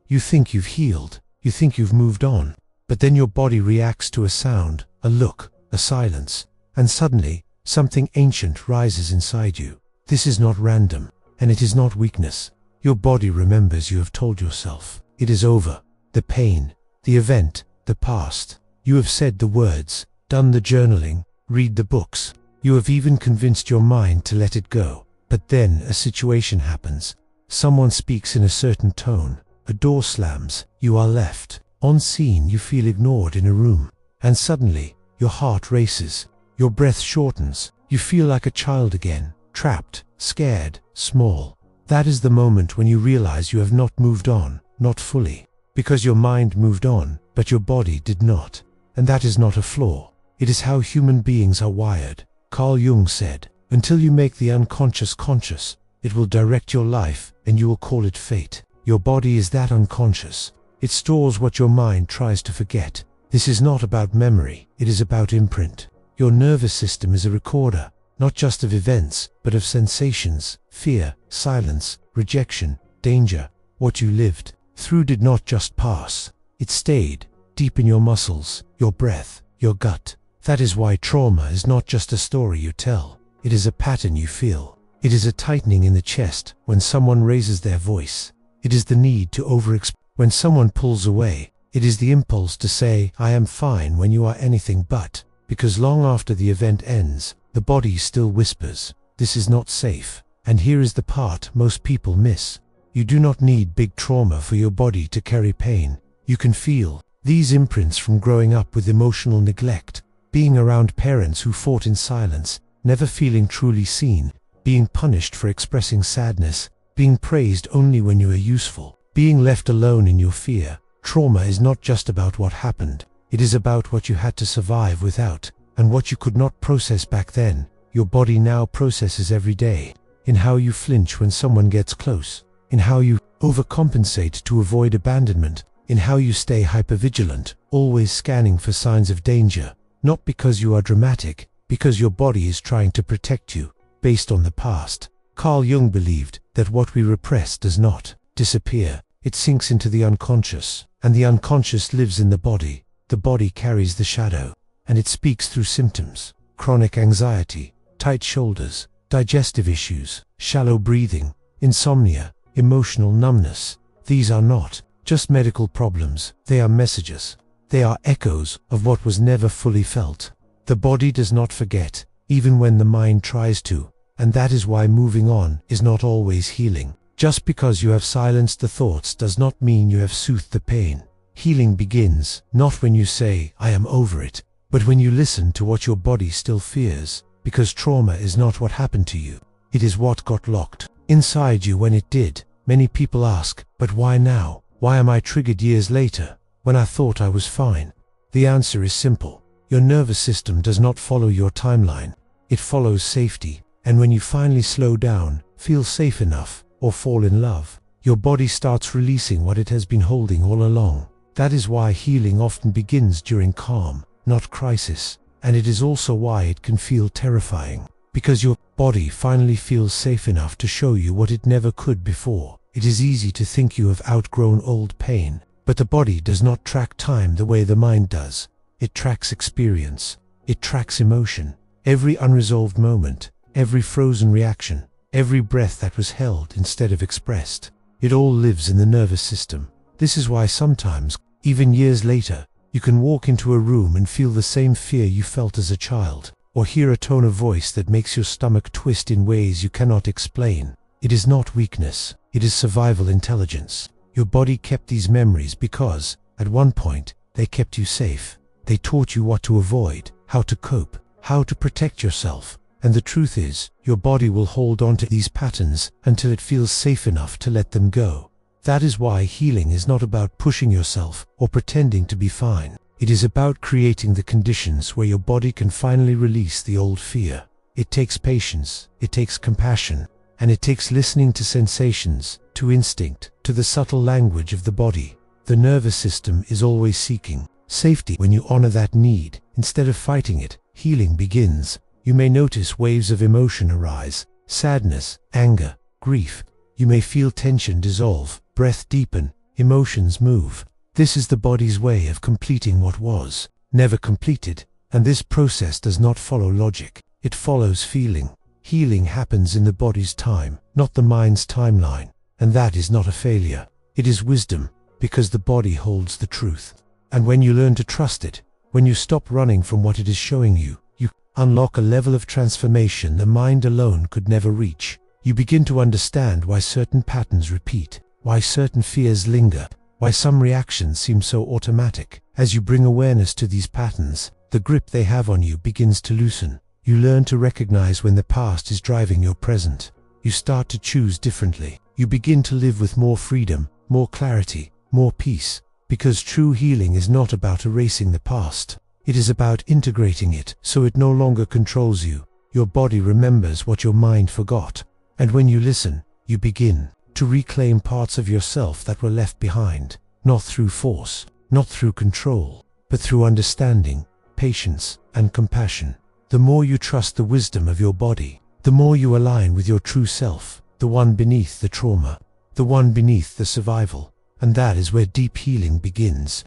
You think you've healed. You think you've moved on. But then your body reacts to a sound, a look, a silence, and suddenly, something ancient rises inside you. This is not random, and it is not weakness. Your body remembers you have told yourself. It is over. The pain, the event, the past. You have said the words, done the journaling, read the books. You have even convinced your mind to let it go. But then a situation happens. Someone speaks in a certain tone. A door slams. You are left. Unseen, you feel ignored in a room. And suddenly, your heart races. Your breath shortens. You feel like a child again. Trapped, scared, small. That is the moment when you realize you have not moved on, not fully. Because your mind moved on, but your body did not. And that is not a flaw. It is how human beings are wired. Carl Jung said, until you make the unconscious conscious, it will direct your life, and you will call it fate. Your body is that unconscious. It stores what your mind tries to forget. This is not about memory, it is about imprint. Your nervous system is a recorder, not just of events, but of sensations, fear, silence, rejection, danger. What you lived through did not just pass. It stayed, deep in your muscles, your breath, your gut. That is why trauma is not just a story you tell. It is a pattern you feel. It is a tightening in the chest when someone raises their voice. It is the need to overexpress when someone pulls away. It is the impulse to say, I am fine when you are anything but. Because long after the event ends, the body still whispers, this is not safe. And here is the part most people miss. You do not need big trauma for your body to carry pain. You can feel these imprints from growing up with emotional neglect, being around parents who fought in silence, never feeling truly seen, being punished for expressing sadness, being praised only when you are useful, being left alone in your fear. Trauma is not just about what happened. It is about what you had to survive without, and what you could not process back then. Your body now processes every day, in how you flinch when someone gets close, in how you overcompensate to avoid abandonment, in how you stay hypervigilant, always scanning for signs of danger, not because you are dramatic, because your body is trying to protect you, based on the past. Carl Jung believed that what we repress does not disappear. It sinks into the unconscious, and the unconscious lives in the body. The body carries the shadow, and it speaks through symptoms: chronic anxiety, tight shoulders, digestive issues, shallow breathing, insomnia, emotional numbness. These are not just medical problems, they are messages. They are echoes of what was never fully felt. The body does not forget, even when the mind tries to, and that is why moving on is not always healing. Just because you have silenced the thoughts does not mean you have soothed the pain. Healing begins not when you say, I am over it, but when you listen to what your body still fears, because trauma is not what happened to you. It is what got locked inside you when it did. Many people ask, but why now? Why am I triggered years later, when I thought I was fine? The answer is simple. Your nervous system does not follow your timeline. It follows safety, and when you finally slow down, feel safe enough, or fall in love, your body starts releasing what it has been holding all along. That is why healing often begins during calm, not crisis, and it is also why it can feel terrifying, because your body finally feels safe enough to show you what it never could before. It is easy to think you have outgrown old pain, but the body does not track time the way the mind does. It tracks experience. It tracks emotion. Every unresolved moment, every frozen reaction, every breath that was held instead of expressed. It all lives in the nervous system. This is why sometimes, even years later, you can walk into a room and feel the same fear you felt as a child, or hear a tone of voice that makes your stomach twist in ways you cannot explain. It is not weakness, it is survival intelligence. Your body kept these memories because, at one point, they kept you safe. They taught you what to avoid, how to cope, how to protect yourself. And the truth is, your body will hold on to these patterns until it feels safe enough to let them go. That is why healing is not about pushing yourself or pretending to be fine. It is about creating the conditions where your body can finally release the old fear. It takes patience, it takes compassion, and it takes listening to sensations, to instinct, to the subtle language of the body. The nervous system is always seeking safety. When you honor that need, instead of fighting it, healing begins. You may notice waves of emotion arise: sadness, anger, grief. You may feel tension dissolve, breath deepen, emotions move. This is the body's way of completing what was never completed, and this process does not follow logic. It follows feeling. Healing happens in the body's time, not the mind's timeline, and that is not a failure. It is wisdom, because the body holds the truth. And when you learn to trust it, when you stop running from what it is showing you, you unlock a level of transformation the mind alone could never reach. You begin to understand why certain patterns repeat, why certain fears linger, why some reactions seem so automatic. As you bring awareness to these patterns, the grip they have on you begins to loosen. You learn to recognize when the past is driving your present. You start to choose differently. You begin to live with more freedom, more clarity, more peace. Because true healing is not about erasing the past. It is about integrating it so it no longer controls you. Your body remembers what your mind forgot. And when you listen, you begin to reclaim parts of yourself that were left behind, not through force, not through control, but through understanding, patience, and compassion. The more you trust the wisdom of your body, the more you align with your true self, the one beneath the trauma, the one beneath the survival, and that is where deep healing begins.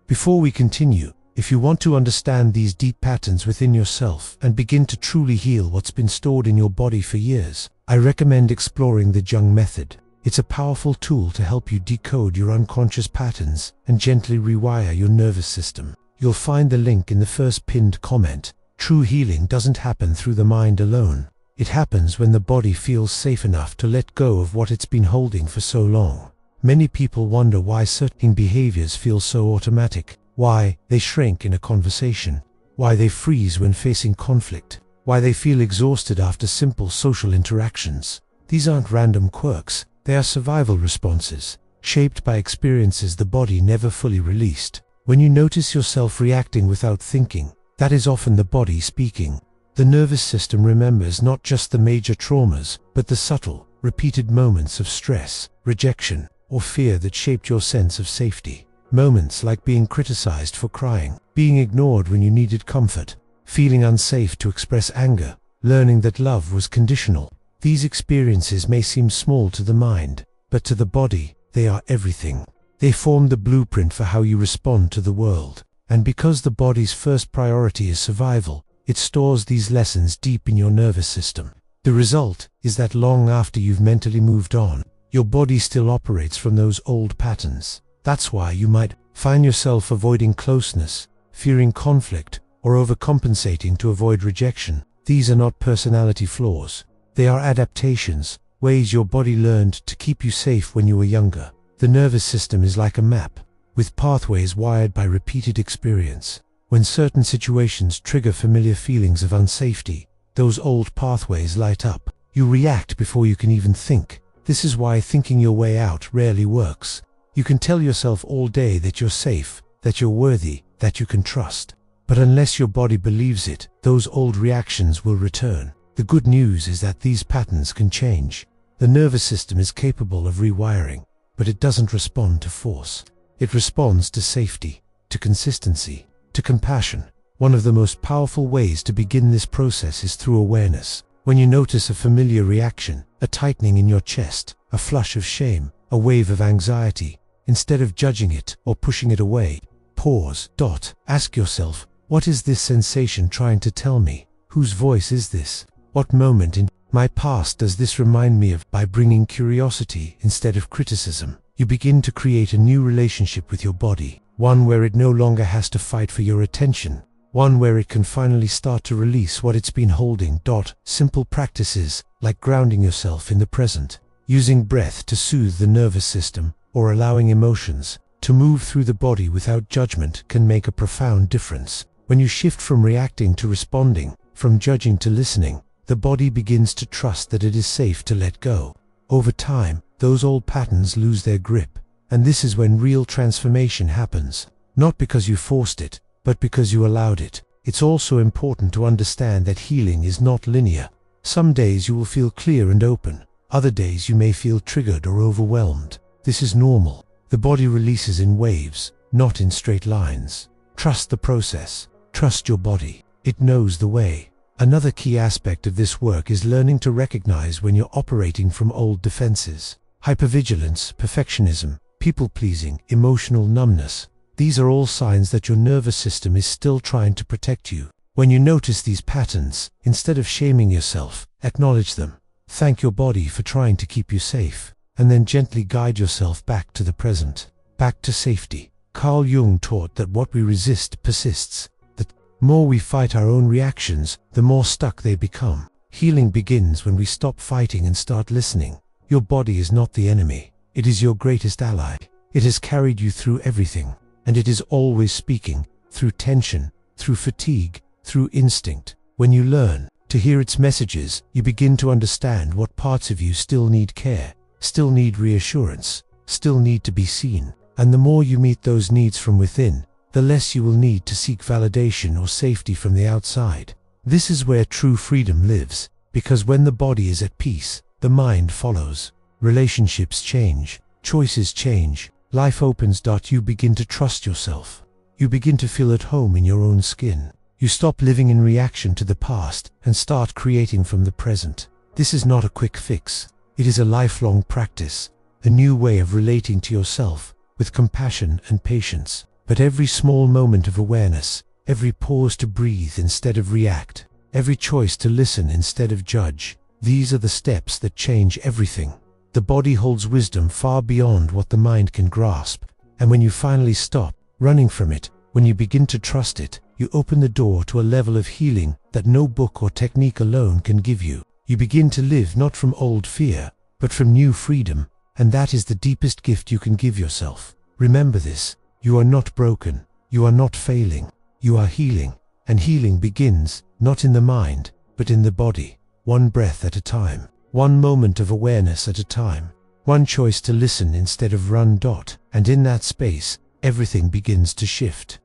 Before we continue, if you want to understand these deep patterns within yourself and begin to truly heal what's been stored in your body for years, I recommend exploring the Jung method. It's a powerful tool to help you decode your unconscious patterns and gently rewire your nervous system. You'll find the link in the first pinned comment. True healing doesn't happen through the mind alone. It happens when the body feels safe enough to let go of what it's been holding for so long. Many people wonder why certain behaviors feel so automatic, why they shrink in a conversation, why they freeze when facing conflict, why they feel exhausted after simple social interactions. These aren't random quirks, they are survival responses, shaped by experiences the body never fully released. When you notice yourself reacting without thinking, that is often the body speaking. The nervous system remembers not just the major traumas, but the subtle, repeated moments of stress, rejection, or fear that shaped your sense of safety. Moments like being criticized for crying, being ignored when you needed comfort, feeling unsafe to express anger, learning that love was conditional. These experiences may seem small to the mind, but to the body, they are everything. They form the blueprint for how you respond to the world. And because the body's first priority is survival, it stores these lessons deep in your nervous system. The result is that long after you've mentally moved on, your body still operates from those old patterns. That's why you might find yourself avoiding closeness, fearing conflict, or overcompensating to avoid rejection. These are not personality flaws. They are adaptations, ways your body learned to keep you safe when you were younger. The nervous system is like a map, with pathways wired by repeated experience. When certain situations trigger familiar feelings of unsafety, those old pathways light up. You react before you can even think. This is why thinking your way out rarely works. You can tell yourself all day that you're safe, that you're worthy, that you can trust. But unless your body believes it, those old reactions will return. The good news is that these patterns can change. The nervous system is capable of rewiring, but it doesn't respond to force. It responds to safety, to consistency, to compassion. One of the most powerful ways to begin this process is through awareness. When you notice a familiar reaction, a tightening in your chest, a flush of shame, a wave of anxiety, instead of judging it or pushing it away, pause. Ask yourself, what is this sensation trying to tell me? Whose voice is this? What moment in my past does this remind me of? By bringing curiosity instead of criticism, you begin to create a new relationship with your body, one where it no longer has to fight for your attention, one where it can finally start to release what it's been holding. Simple practices, like grounding yourself in the present, using breath to soothe the nervous system, or allowing emotions to move through the body without judgment, can make a profound difference. When you shift from reacting to responding, from judging to listening, the body begins to trust that it is safe to let go. Over time, those old patterns lose their grip, and this is when real transformation happens. Not because you forced it, but because you allowed it. It's also important to understand that healing is not linear. Some days you will feel clear and open. Other days you may feel triggered or overwhelmed. This is normal. The body releases in waves, not in straight lines. Trust the process. Trust your body. It knows the way. Another key aspect of this work is learning to recognize when you're operating from old defenses. Hypervigilance, perfectionism, people-pleasing, emotional numbness. These are all signs that your nervous system is still trying to protect you. When you notice these patterns, instead of shaming yourself, acknowledge them. Thank your body for trying to keep you safe, and then gently guide yourself back to the present, back to safety. Carl Jung taught that what we resist persists. The more we fight our own reactions, the more stuck they become. Healing begins when we stop fighting and start listening. Your body is not the enemy. It is your greatest ally. It has carried you through everything, and it is always speaking, through tension, through fatigue, through instinct. When you learn to hear its messages, you begin to understand what parts of you still need care, still need reassurance, still need to be seen. And the more you meet those needs from within, the less you will need to seek validation or safety from the outside. This is where true freedom lives, because when the body is at peace, the mind follows. Relationships change, choices change, life opens. You begin to trust yourself. You begin to feel at home in your own skin. You stop living in reaction to the past and start creating from the present. This is not a quick fix. It is a lifelong practice, a new way of relating to yourself with compassion and patience. But every small moment of awareness, every pause to breathe instead of react, every choice to listen instead of judge, these are the steps that change everything. The body holds wisdom far beyond what the mind can grasp, and when you finally stop running from it, when you begin to trust it, you open the door to a level of healing that no book or technique alone can give you. You begin to live not from old fear, but from new freedom, and that is the deepest gift you can give yourself. Remember this: you are not broken, you are not failing, you are healing, and healing begins not in the mind, but in the body. One breath at a time, one moment of awareness at a time, one choice to listen instead of run. And in that space, everything begins to shift.